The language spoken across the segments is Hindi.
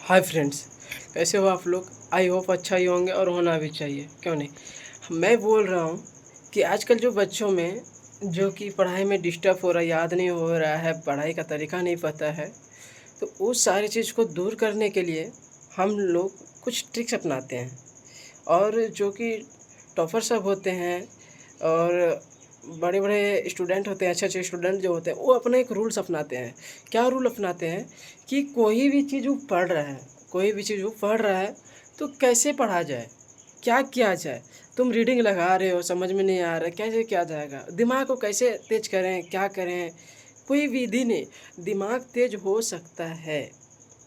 हाय फ्रेंड्स, कैसे हो आप लोग। आई होप अच्छा ही होंगे और होना भी चाहिए, क्यों नहीं। मैं बोल रहा हूँ कि आजकल जो बच्चों में जो कि पढ़ाई में डिस्टर्ब हो रहा है, याद नहीं हो रहा है, पढ़ाई का तरीका नहीं पता है, तो उस सारी चीज़ को दूर करने के लिए हम लोग कुछ ट्रिक्स अपनाते हैं। और जो कि टॉपर सब होते हैं और बड़े बड़े स्टूडेंट होते हैं, अच्छे अच्छे स्टूडेंट जो होते हैं, वो अपना एक रूल्स अपनाते हैं। क्या रूल अपनाते हैं कि कोई भी चीज़ वो पढ़ रहा है, कोई भी चीज़ वो पढ़ रहा है तो कैसे पढ़ा जाए, क्या किया जाए। तुम रीडिंग लगा रहे हो, समझ में नहीं आ रहा है, कैसे किया जाएगा, दिमाग को कैसे तेज करें, क्या करें। कोई विधि नहीं। दिमाग तेज हो सकता है,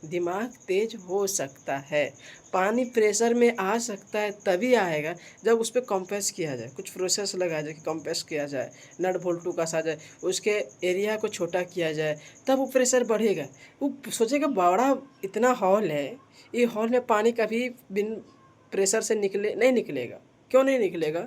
दिमाग तेज हो सकता है। पानी प्रेशर में आ सकता है, तभी आएगा जब उस पर कंप्रेस किया जाए, कुछ प्रोसेस लगाया जाए कि कंप्रेस किया जाए, नट बोल्टू कसा जाए, उसके एरिया को छोटा किया जाए, तब वो प्रेशर बढ़ेगा। वो सोचेगा बड़ा इतना हॉल है, ये हॉल में पानी कभी बिन प्रेशर से नहीं निकलेगा। क्यों नहीं निकलेगा?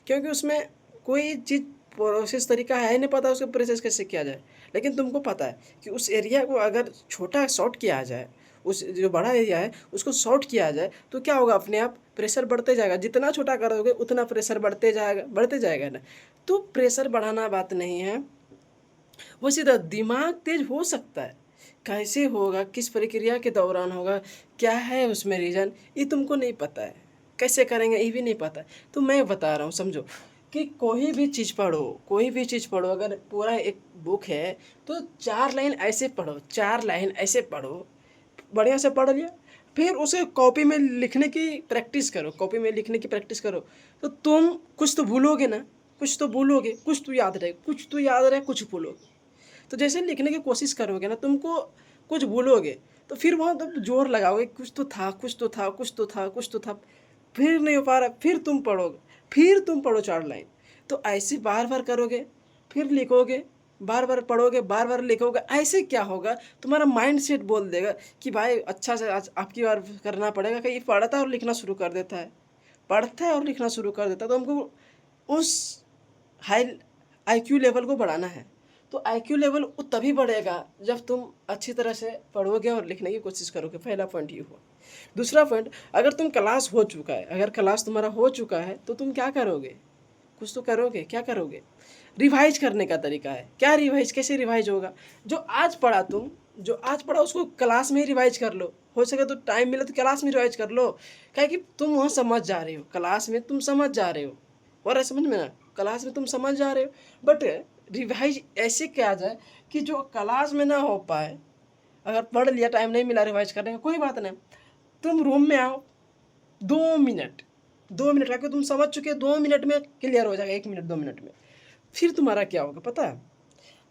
क्योंकि उसमें कोई चीज़ प्रोसेस तरीका है नहीं पता उसको प्रोसेस कैसे किया जाए। लेकिन तुमको पता है कि उस एरिया को अगर छोटा शॉर्ट किया जाए, उस जो बड़ा एरिया है उसको शॉर्ट किया जाए, तो क्या होगा, अपने आप प्रेशर बढ़ते जाएगा। जितना छोटा करोगे उतना प्रेशर बढ़ते जाएगा ना। तो प्रेशर बढ़ाना बात नहीं है, वो सीधा दिमाग तेज हो सकता है। कैसे होगा, किस प्रक्रिया के दौरान होगा, क्या है उसमें रीज़न, ये तुमको नहीं पता है। कैसे करेंगे ये भी नहीं पता है। तो मैं बता रहा हूँ, समझो कि कोई भी चीज़ पढ़ो, कोई भी चीज़ पढ़ो, अगर पूरा एक बुक है तो 4 लाइन ऐसे पढ़ो, 4 लाइन ऐसे पढ़ो, बढ़िया से पढ़ लिया। फिर उसे कॉपी में लिखने की प्रैक्टिस करो, कॉपी में लिखने की प्रैक्टिस करो। तो तुम कुछ तो भूलोगे ना, कुछ तो भूलोगे, कुछ तो याद रहे, कुछ तो याद रहे, कुछ भूलोगे। तो जैसे लिखने की कोशिश करोगे ना, तुमको कुछ भूलोगे, तो फिर वहाँ तुम जोर लगाओगे, कुछ तो था, कुछ तो था, कुछ तो था, कुछ तो था। फिर नहीं हो पा रहा, फिर तुम पढ़ोगे, फिर तुम पढ़ो 4 लाइन। तो ऐसे बार बार करोगे, फिर लिखोगे, बार बार पढ़ोगे, बार बार लिखोगे। ऐसे क्या होगा, तुम्हारा माइंड सेट बोल देगा कि भाई अच्छा से आज आपकी बार करना पड़ेगा। कहीं पढ़ता है और लिखना शुरू कर देता है, पढ़ता है और लिखना शुरू कर देता है। तो हमको उस हाई आईक्यू लेवल को बढ़ाना है। तो आईक्यू लेवल वो तभी बढ़ेगा जब तुम अच्छी तरह से पढ़ोगे और लिखने की कोशिश करोगे। पहला पॉइंट ये हुआ। दूसरा पॉइंट, अगर तुम क्लास हो चुका है, अगर क्लास तुम्हारा हो चुका है तो तुम क्या करोगे, कुछ तो करोगे। क्या करोगे? रिवाइज करने का तरीका है। क्या रिवाइज, कैसे रिवाइज होगा? जो आज पढ़ा जो आज पढ़ा उसको क्लास में ही रिवाइज कर लो। हो सके तो टाइम मिले तो क्लास में रिवाइज कर लो। क्या कि तुम वहाँ समझ जा रहे हो, क्लास में तुम समझ जा रहे हो, और समझ में ना, क्लास में तुम समझ जा रहे हो। बट रिवाइज ऐसे किया जाए कि जो क्लास में ना हो पाए, अगर पढ़ लिया, टाइम नहीं मिला रिवाइज करने का, कोई बात नहीं, तुम रूम में आओ, 2 मिनट, 2 मिनट करके तुम समझ चुके, 2 मिनट में क्लियर हो जाएगा, 1 मिनट 2 मिनट में। फिर तुम्हारा क्या होगा पता है,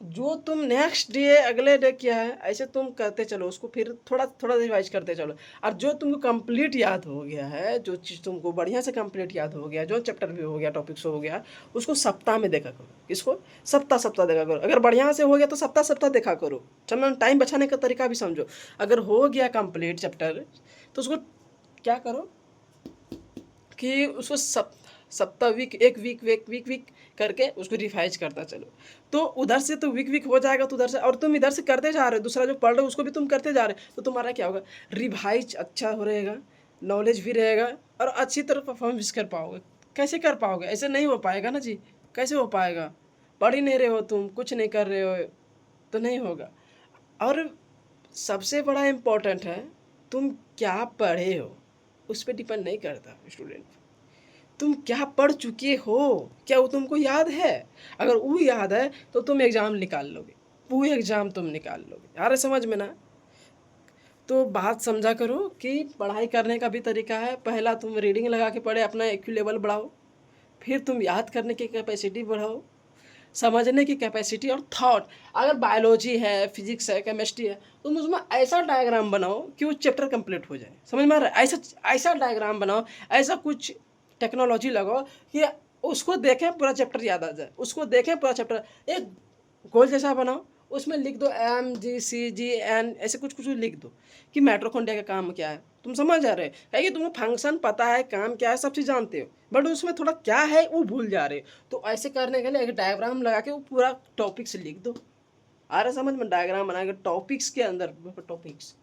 जो तुम नेक्स्ट डे अगले डे किया है ऐसे तुम करते चलो उसको, फिर थोड़ा थोड़ा रिवाइज करते चलो। और जो तुमको कंप्लीट याद हो गया है, जो चीज़ तुमको बढ़िया से कंप्लीट याद हो गया, जो चैप्टर भी हो गया, टॉपिक्स हो गया, उसको सप्ताह में देखा करो। किसको? सप्ताह सप्ताह देखा करो। अगर बढ़िया से हो गया तो सप्ताह सप्ताह देखा करो। चलो, टाइम बचाने का तरीका भी समझो। अगर हो गया कंप्लीट चैप्टर तो उसको क्या करो कि उसको सप्ताह वीक, एक वीक वीक करके उसको रिवाइज करता चलो। तो उधर से तो वीक हो जाएगा, तो उधर से, और तुम इधर से करते जा रहे हो, दूसरा जो पढ़ रहे हो उसको भी तुम करते जा रहे हो, तो तुम्हारा क्या होगा, रिवाइज अच्छा हो रहेगा, नॉलेज भी रहेगा, और अच्छी तरह परफॉर्मेंस कर पाओगे। कैसे कर पाओगे? ऐसे नहीं हो पाएगा ना जी। कैसे हो पाएगा? पढ़ ही नहीं रहे हो, तुम कुछ नहीं कर रहे हो, तो नहीं होगा। और सबसे बड़ा इम्पोर्टेंट है, तुम क्या पढ़े हो उस पर डिपेंड नहीं करता स्टूडेंट। तुम क्या पढ़ चुके हो, क्या वो तुमको याद है? अगर वो याद है तो तुम एग्ज़ाम निकाल लोगे, वो एग्ज़ाम तुम निकाल लोगे। यार समझ में ना? तो बात समझा करो कि पढ़ाई करने का भी तरीका है। पहला तुम रीडिंग लगा के पढ़े, अपना IQ लेवल बढ़ाओ। फिर तुम याद करने की कैपेसिटी बढ़ाओ, समझने की कैपेसिटी और थॉट। अगर बायोलॉजी है, फिजिक्स है, केमिस्ट्री है, तुम उसमें ऐसा डायग्राम बनाओ कि वो चैप्टर कंप्लीट हो जाए। समझ में आ रहा है? ऐसा ऐसा डायग्राम बनाओ, ऐसा कुछ टेक्नोलॉजी लगाओ कि उसको देखें पूरा चैप्टर याद आ जाए, उसको देखें पूरा चैप्टर। एक गोल जैसा बनाओ, उसमें लिख दो MGCGN, ऐसे कुछ कुछ लिख दो कि माइटोकॉन्ड्रिया का काम क्या है। तुम समझ जा रहे हो? है कि तुमको फंक्शन पता है, काम क्या है, सब चीज़ जानते हो, बट उसमें थोड़ा क्या है वो भूल जा रहे हो। तो ऐसे करने के लिए एक डायग्राम लगा के वो पूरा टॉपिक्स लिख दो। आ रहा समझ में? डायग्राम बना के टॉपिक्स के अंदर टॉपिक्स